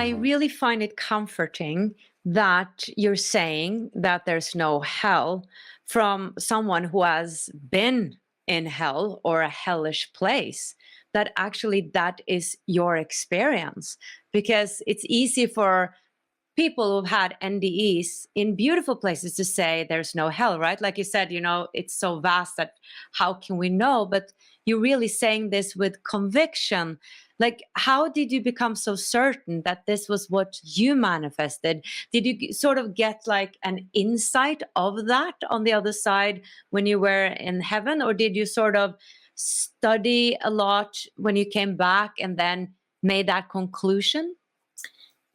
I really find it comforting that you're saying that there's no hell from someone who has been in hell or a hellish place, that actually that is your experience. Because it's easy for people who've had NDEs in beautiful places to say there's no hell, right? Like you said, it's so vast that how can we know? But you're really saying this with conviction. Like, how did you become so certain that this was what you manifested? Did you sort of get like an insight of that on the other side when you were in heaven? Or did you sort of study a lot when you came back and then made that conclusion?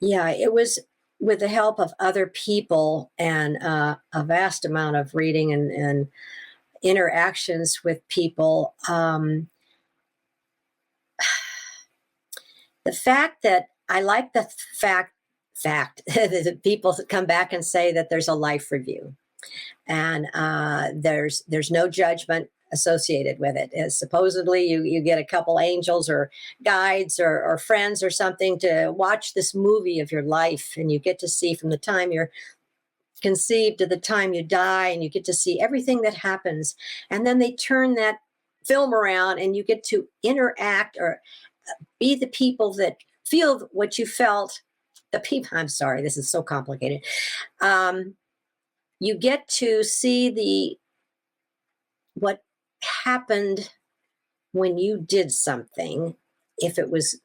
Yeah, it was with the help of other people and a vast amount of reading and interactions with people. The fact that I like the fact that people come back and say that there's a life review, and there's no judgment associated with it. As supposedly you get a couple angels or guides or friends or something to watch this movie of your life, and you get to see from the time you're conceived to the time you die, and you get to see everything that happens, and then they turn that film around and you get to interact or be the people that feel what you felt. The people, I'm sorry, this is so complicated. You get to see what happened when you did something, if it was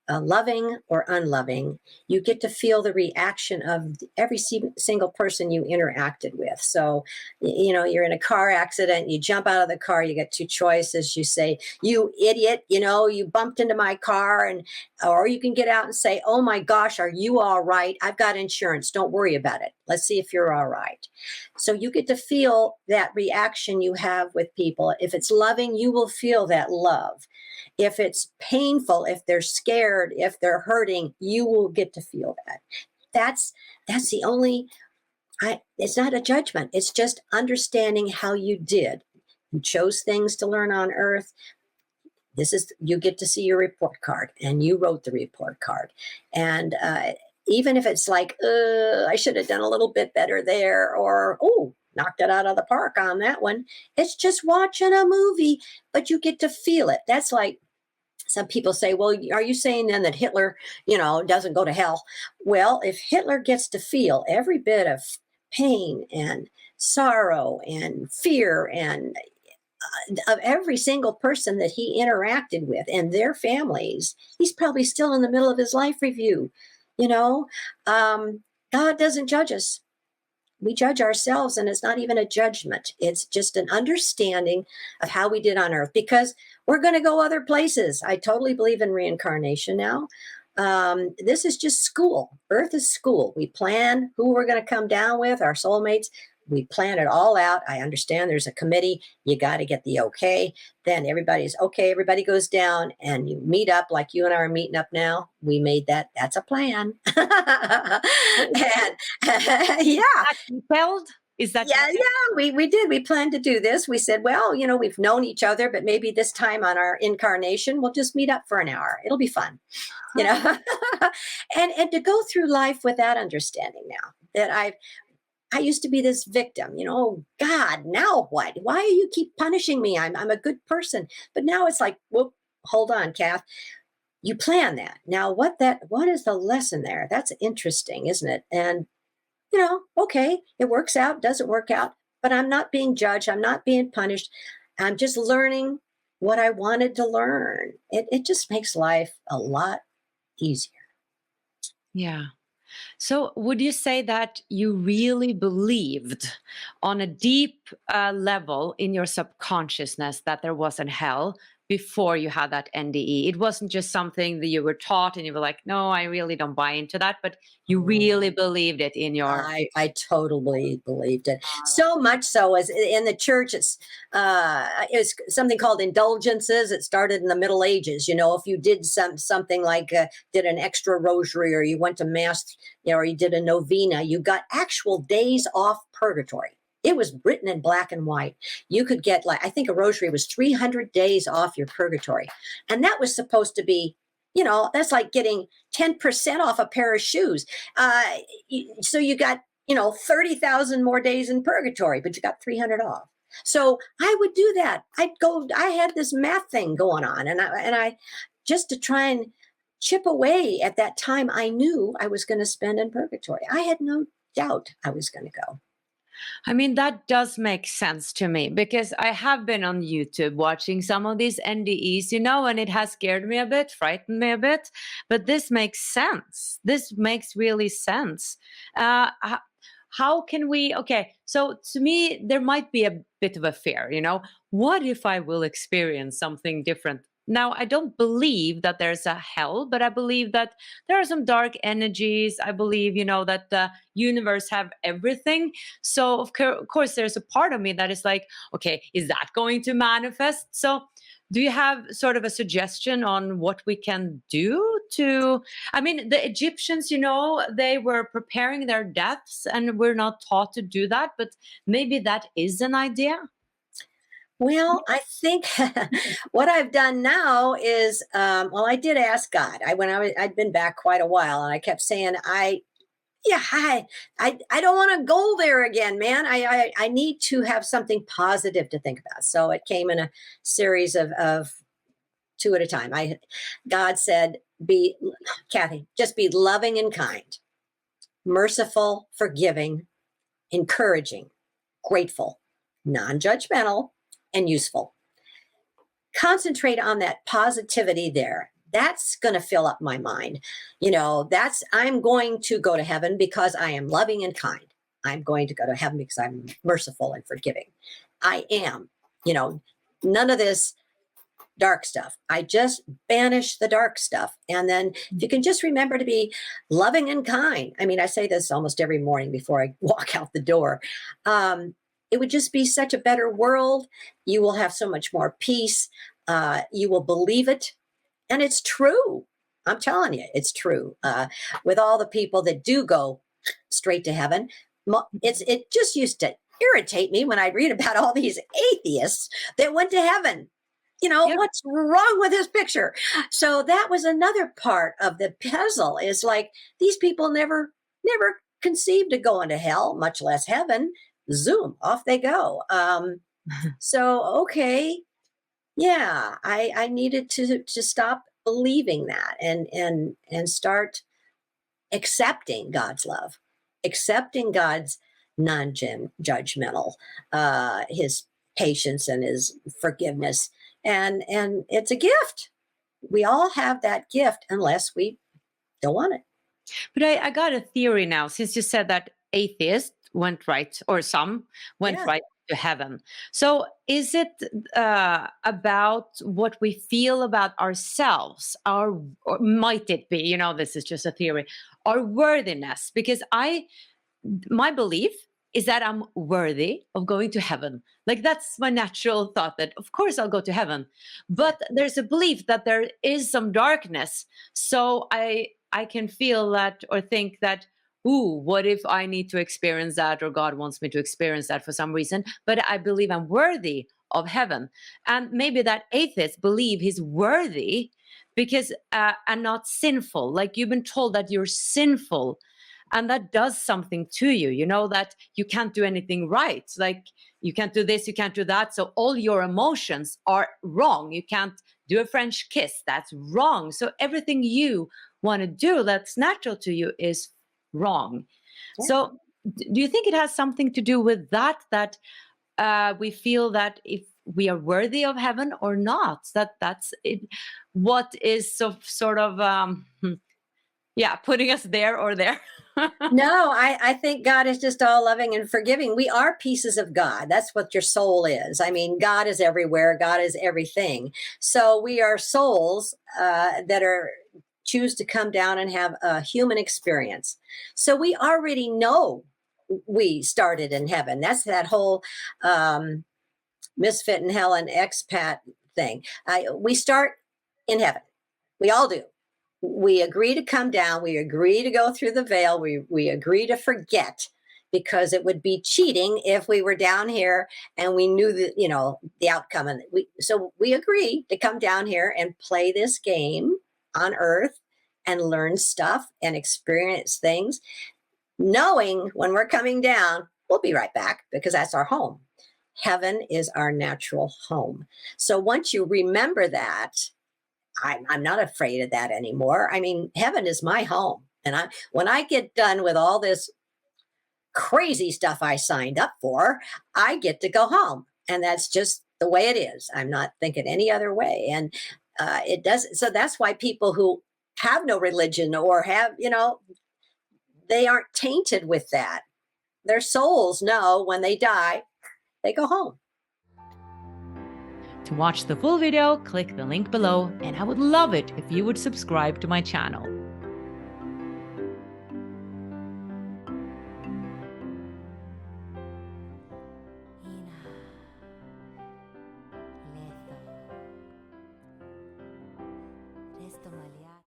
loving or unloving. You get to feel the reaction of every single person you interacted with. So, you're in a car accident, you jump out of the car, you get two choices. You say, "You idiot, you bumped into my car," or you can get out and say, "Oh my gosh, are you all right? I've got insurance. Don't worry about it. Let's see if you're all right." So you get to feel that reaction you have with people. If it's loving, you will feel that love. If it's painful, if they're scared, if they're hurting, you will get to feel that. That's the only, it's not a judgment. It's just understanding how you did. You chose things to learn on earth. You get to see your report card, and you wrote the report card. And even if it's like, I should have done a little bit better there, or, oh, knocked it out of the park on that one. It's just watching a movie, but you get to feel it. That's like, some people say, well, are you saying then that Hitler, doesn't go to hell? Well, if Hitler gets to feel every bit of pain and sorrow and fear and of every single person that he interacted with and their families, he's probably still in the middle of his life review. God doesn't judge us. We judge ourselves, and it's not even a judgment. It's just an understanding of how we did on earth, because we're going to go other places. I totally believe in reincarnation now. This is just school. Earth is school. We plan who we're going to come down with, our soulmates. We plan it all out. I understand there's a committee. You got to get the okay. Then everybody's okay. Everybody goes down and you meet up like you and I are meeting up now. We made that. That's a plan. And yeah. Detailed? Is that? Yeah, we did. We planned to do this. We said, well, we've known each other, but maybe this time on our incarnation, we'll just meet up for an hour. It'll be fun, and to go through life with that understanding now that I used to be this victim, oh God, now what? Why do you keep punishing me? I'm a good person. But now it's like, whoop, hold on, Kath. You plan that. Now what is the lesson there? That's interesting, isn't it? And okay, it works out, doesn't work out, but I'm not being judged. I'm not being punished. I'm just learning what I wanted to learn. It just makes life a lot easier. Yeah. So would you say that you really believed on a deep level in your subconsciousness that there was an hell before you had that NDE? It wasn't just something that you were taught and you were like, no, I really don't buy into that, but you really believed it in your... I totally believed it. So much so as in the church, it's something called indulgences. It started in the Middle Ages. If you did something like did an extra rosary, or you went to mass, or you did a novena, you got actual days off purgatory. It was written in black and white. You could get, I think a rosary was 300 days off your purgatory. And that was supposed to be that's like getting 10% off a pair of shoes. So you got, 30,000 more days in purgatory, but you got 300 off. So I would do that. I had this math thing going on, and I just to try and chip away at that time I knew I was going to spend in purgatory. I had no doubt I was going to go. I mean, that does make sense to me because I have been on YouTube watching some of these NDEs, and it has scared me a bit, frightened me a bit. But this makes sense. This makes really sense. How can we? Okay, so to me, there might be a bit of a fear, What if I will experience something different? Now, I don't believe that there's a hell, but I believe that there are some dark energies. I believe, that the universe have everything. So, of course, there's a part of me that is like, okay, is that going to manifest? So, do you have sort of a suggestion on what we can do to? I mean, the Egyptians, they were preparing their deaths, and we're not taught to do that, but maybe that is an idea. Well, I think what I've done now is, I did ask God. I'd been back quite a while, and I kept saying, I don't want to go there again, man. I need to have something positive to think about. So it came in a series of two at a time. God said, Kathy, just be loving and kind, merciful, forgiving, encouraging, grateful, non-judgmental, and useful. Concentrate on that positivity there. That's going to fill up my mind. I'm going to go to heaven because I am loving and kind. I'm going to go to heaven because I'm merciful and forgiving. I am, none of this dark stuff. I just banish the dark stuff. And then if you can just remember to be loving and kind. I mean, I say this almost every morning before I walk out the door. It would just be such a better world. You will have so much more peace. You will believe it. And it's true. I'm telling you, it's true. With all the people that do go straight to heaven, it just used to irritate me when I read about all these atheists that went to heaven. Yep. What's wrong with this picture? So that was another part of the puzzle, is like these people never conceived of going to hell, much less heaven. Zoom, off they go. So, okay. Yeah, I needed to stop believing that and start accepting God's love, accepting God's non-judgmental, his patience and his forgiveness. And it's a gift. We all have that gift unless we don't want it. But I got a theory now, since you said that atheists went right, or some went Yeah. right to heaven. So is it about what we feel about ourselves? Or might it be, this is just a theory, our worthiness? Because my belief is that I'm worthy of going to heaven. Like, that's my natural thought, that of course I'll go to heaven. But there's a belief that there is some darkness. So I can feel that, or think that, ooh, what if I need to experience that, or God wants me to experience that for some reason, but I believe I'm worthy of heaven. And maybe that atheist believe he's worthy because and not sinful. Like, you've been told that you're sinful, and that does something to you, that you can't do anything right. Like, you can't do this, you can't do that. So all your emotions are wrong. You can't do a French kiss. That's wrong. So everything you want to do that's natural to you is wrong. Yeah. So do you think it has something to do with that we feel that if we are worthy of heaven or not, that's it, what is sort of putting us there or there? No, I think God is just all loving and forgiving. We are pieces of God. That's what your soul is. I mean, God is everywhere. God is everything. So we are souls that choose to come down and have a human experience. So we already know we started in heaven. That's that whole Misfit and Helen expat thing. We start in heaven. We all do. We agree to come down. We agree to go through the veil. We agree to forget, because it would be cheating if we were down here and we knew the outcome. And so we agree to come down here and play this game on earth and learn stuff and experience things, knowing when we're coming down, we'll be right back because that's our home. Heaven is our natural home. So once you remember that, I'm not afraid of that anymore. I mean, heaven is my home. And when I get done with all this crazy stuff I signed up for, I get to go home. And that's just the way it is. I'm not thinking any other way. And it does. So that's why people who have no religion or have, they aren't tainted with that. Their souls know when they die, they go home. To watch the full video, click the link below, and I would love it if you would subscribe to my channel.